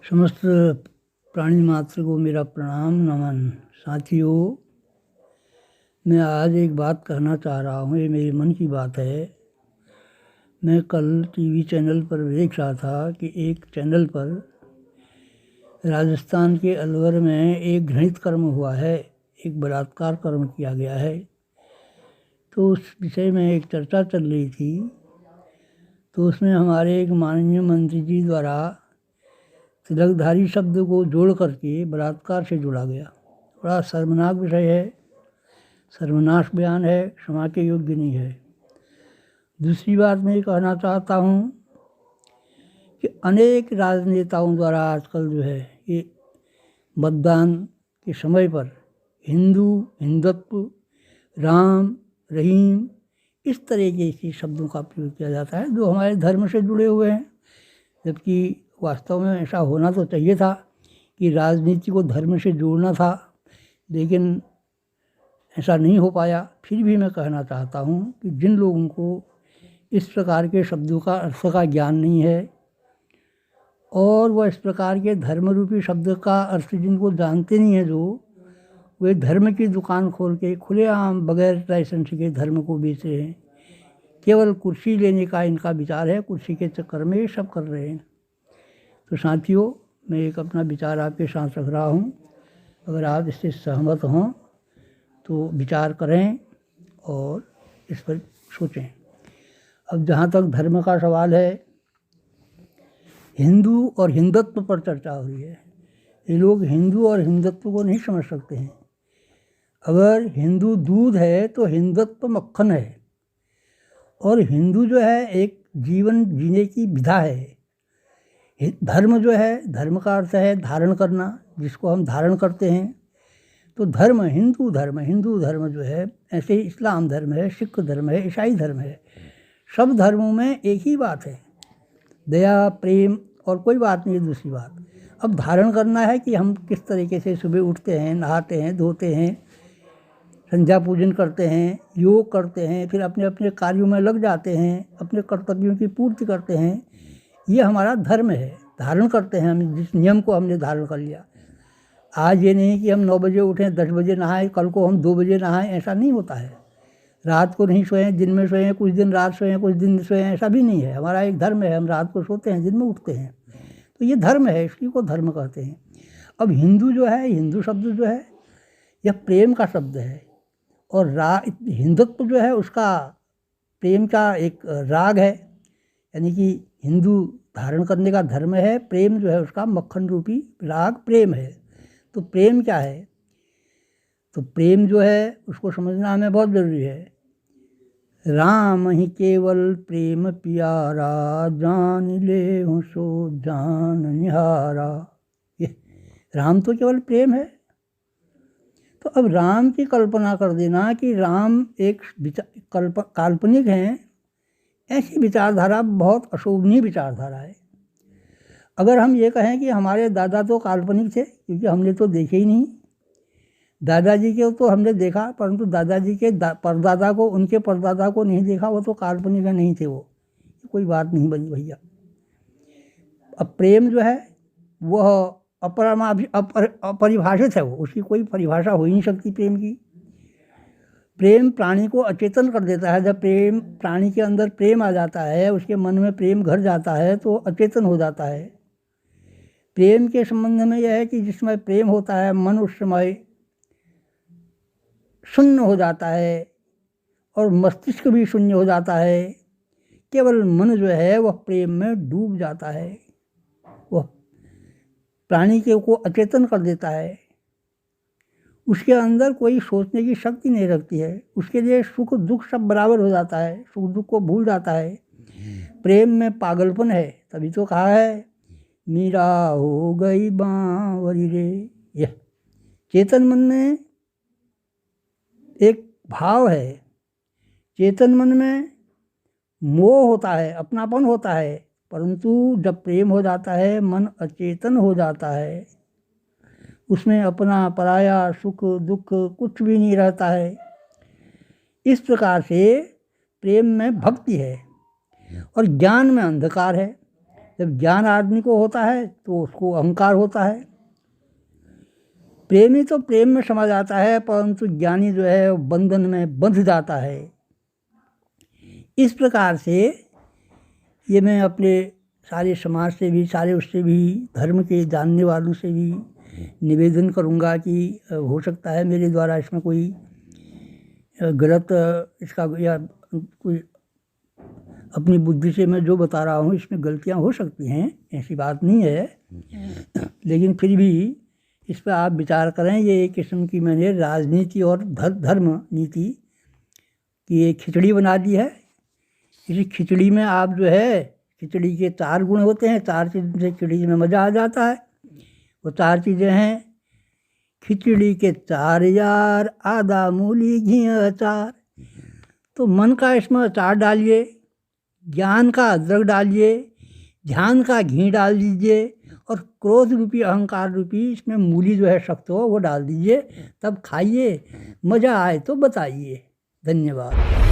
समस्त प्राणी मात्र को मेरा प्रणाम नमन। साथियों, मैं आज एक बात कहना चाह रहा हूँ, ये मेरे मन की बात है। मैं कल टीवी चैनल पर देख रहा था कि एक चैनल पर राजस्थान के अलवर में एक घृणित कर्म हुआ है, एक बलात्कार कर्म किया गया है। तो उस विषय में एक चर्चा चल रही थी। तो उसमें हमारे एक माननीय मंत्री जी द्वारा तिलकधारी शब्द को जोड़ करके बलात्कार से जोड़ा गया। बड़ा शर्मनाक विषय है, सर्वनाश बयान है, क्षमा के योग्य नहीं है। दूसरी बात मैं ये कहना चाहता हूँ कि अनेक राजनेताओं द्वारा आजकल जो है ये मतदान के समय पर हिंदू, हिंदुत्व, राम, रहीम, इस तरह के शब्दों का प्रयोग किया जाता है जो हमारे धर्म से जुड़े हुए हैं। जबकि वास्तव में ऐसा होना तो चाहिए था कि राजनीति को धर्म से जोड़ना था, लेकिन ऐसा नहीं हो पाया। फिर भी मैं कहना चाहता हूँ कि जिन लोगों को इस प्रकार के शब्दों का अर्थ का ज्ञान नहीं है और वह इस प्रकार के धर्म रूपी शब्द का अर्थ जिनको जानते नहीं है, जो वे धर्म की दुकान खोल के खुलेआम बगैर लाइसेंस के धर्म को बेच रहे हैं। केवल कुर्सी लेने का इनका विचार है, कुर्सी के चक्कर में ये सब कर रहे हैं। तो साथियों, मैं एक अपना विचार आपके साथ रख रहा हूँ। अगर आप इससे सहमत हों तो विचार करें और इस पर सोचें। अब जहाँ तक धर्म का सवाल है, हिंदू और हिंदुत्व पर चर्चा हो रही है। ये लोग हिंदू और हिंदुत्व को नहीं समझ सकते हैं। अगर हिंदू दूध है तो हिंदुत्व मक्खन है, और हिंदू जो है एक जीवन जीने की विधा है। धर्म जो है, धर्म का अर्थ है धारण करना, जिसको हम धारण करते हैं। तो धर्म, हिंदू धर्म जो है, ऐसे ही इस्लाम धर्म है, सिख धर्म है, ईसाई धर्म है। सब धर्मों में एक ही बात है, दया, प्रेम, और कोई बात नहीं है दूसरी बात। अब धारण करना है कि हम किस तरीके से सुबह उठते हैं, नहाते हैं, धोते हैं, संध्या पूजन करते हैं, योग करते हैं, फिर अपने अपने कार्यों में लग जाते हैं, अपने कर्तव्यों की पूर्ति करते हैं। ये हमारा धर्म है, धारण करते हैं हम जिस नियम को हमने धारण कर लिया। आज ये नहीं कि हम 9 बजे उठें, 10 बजे नहाएं, कल को हम 2 बजे नहाएं, ऐसा नहीं होता है। रात को नहीं सोएं, दिन में सोएं, कुछ दिन रात सोएं, कुछ दिन सोएं, ऐसा भी नहीं है। हमारा एक धर्म है, हम रात को सोते हैं, दिन में उठते हैं। तो ये धर्म है, इसी को धर्म कहते हैं। अब हिंदू जो है, हिंदू शब्द जो है यह प्रेम का शब्द है, और हिंदुत्व जो है उसका प्रेम का एक राग है। यानी कि हिंदू धारण करने का धर्म है, प्रेम जो है उसका मक्खन रूपी राग प्रेम है। तो प्रेम क्या है? तो प्रेम जो है उसको समझना हमें बहुत ज़रूरी है। राम ही केवल प्रेम प्यारा, जान ले हूँ सो जान निहारा। ये राम तो केवल प्रेम है। तो अब राम की कल्पना कर देना कि राम एक काल्पनिक हैं, ऐसी विचारधारा बहुत अशोभनीय विचारधारा है। अगर हम ये कहें कि हमारे दादा तो काल्पनिक थे, क्योंकि हमने तो देखे ही नहीं। दादाजी के तो हमने देखा, परंतु दादाजी के परदादा को, उनके परदादा को नहीं देखा, वो तो काल्पनिक नहीं थे। वो कोई बात नहीं बनी भैया। अब प्रेम जो है वह अपरिभाषित है, वो उसकी कोई परिभाषा हो ही नहीं सकती प्रेम की। प्रेम प्राणी को अचेतन कर देता है। जब प्रेम, प्राणी के अंदर प्रेम आ जाता है, उसके मन में प्रेम घर जाता है, तो अचेतन हो जाता है। प्रेम के संबंध में यह है कि जिस समय प्रेम होता है, मन उस समय शून्य हो जाता है, और मस्तिष्क भी शून्य हो जाता है। केवल मन जो है वह प्रेम में डूब जाता है, वह प्राणी को अचेतन कर देता है। उसके अंदर कोई सोचने की शक्ति नहीं रखती है। उसके लिए सुख दुख सब बराबर हो जाता है, सुख दुख को भूल जाता है। प्रेम में पागलपन है, तभी तो कहा है मीरा हो गई बांवरी रे। यह चेतन मन में एक भाव है। चेतन मन में मोह होता है, अपनापन होता है, परंतु जब प्रेम हो जाता है, मन अचेतन हो जाता है। उसमें अपना पराया, सुख दुख कुछ भी नहीं रहता है। इस प्रकार से प्रेम में भक्ति है और ज्ञान में अंधकार है। जब ज्ञान आदमी को होता है तो उसको अहंकार होता है। प्रेमी तो प्रेम में समा जाता है, परंतु ज्ञानी जो है वो बंधन में बंध जाता है। इस प्रकार से ये मैं अपने सारे समाज से भी, सारे उससे भी, धर्म के जानने वालों से भी निवेदन करूँगा कि हो सकता है मेरे द्वारा इसमें कोई गलत इसका या कोई अपनी बुद्धि से मैं जो बता रहा हूँ इसमें गलतियाँ हो सकती हैं, ऐसी बात नहीं है। लेकिन फिर भी इस पर आप विचार करें। ये एक किस्म की मैंने राजनीति और धर्म नीति की एक खिचड़ी बना दी है। इसी खिचड़ी में आप जो है, खिचड़ी के 4 गुण होते हैं, 4 चीज़ से खिचड़ी में मज़ा आ जाता है। वो 4 चीज़ें हैं, खिचड़ी के 4 यार, आधा मूली घी अचार। तो मन का इसमें अचार डालिए, ज्ञान का अदरक डालिए, ध्यान का घी डाल दीजिए और क्रोध रूपी, अहंकार रूपी इसमें मूली जो है सख्त हो वो डाल दीजिए। तब खाइए, मज़ा आए तो बताइए। धन्यवाद।